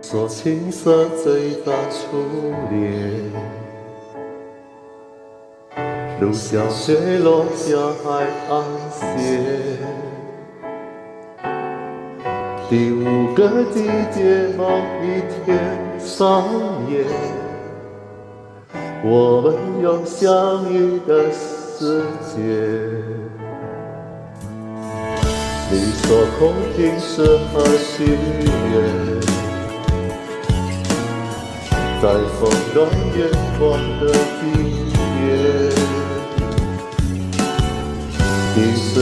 说青涩最大初恋，路小雪落下海岸线。第五个地点某一天上演，我们有相遇的时间。你说空瓶适合许愿，在风暖月光的地点。第13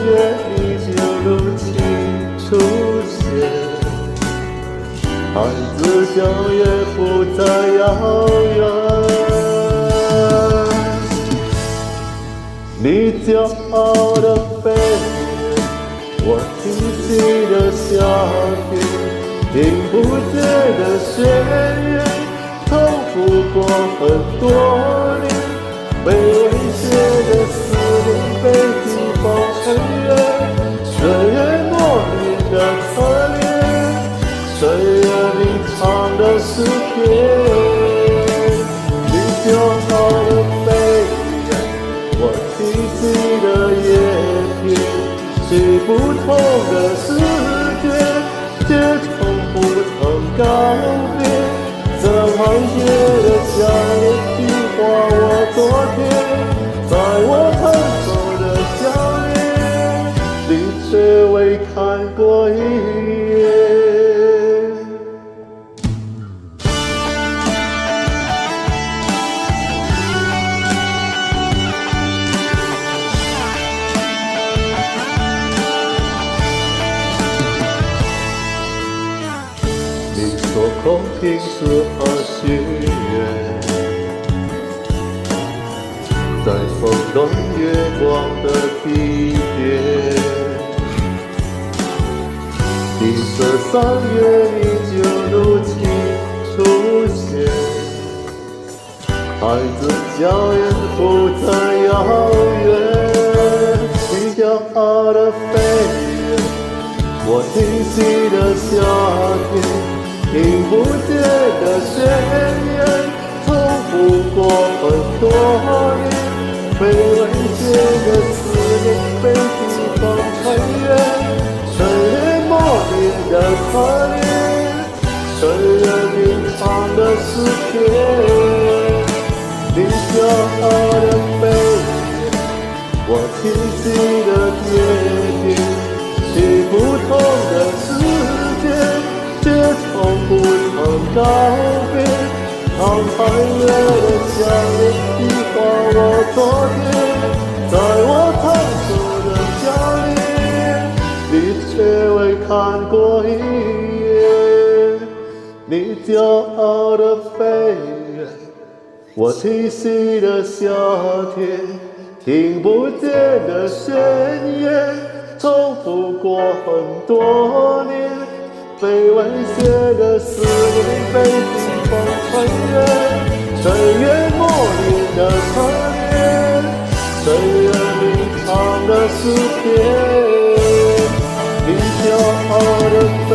月你就如期出现，孩子脚也不再遥远。你骄傲的背影，我清晰的夏天，听不见的宣言，重复过很多年，被威胁的思念被地方承认，岁月磨练的可怜，岁月里唱的诗篇。你骄傲的背影，我清晰的叶片，去不同的世界，却从不曾告别。怎还觉得想念比划我昨天，在我探索的笑脸，你却未看过一眼。你说空瓶适合许愿，在风暖月光的地点。第13月你就如期出现，孩子脚也不再遥远。你骄傲的飞远，我清晰的夏天，听不见的宣言，重复过很多年，被威胁的思念被地方承认，岁月磨练的可怜，岁月吟唱的诗篇。你骄傲的背影，我清晰的夜店，去不同的世界，却从不曾告别。当寒月的想念比划我昨天，在我探索的笑脸，你却未看过一眼。你骄傲的飞远，我清晰的夏天，听不见的宣言，重复过很多年，被威胁的思念被地方承认，岁月磨练的可怜，岁月里唱的诗篇。你骄傲的背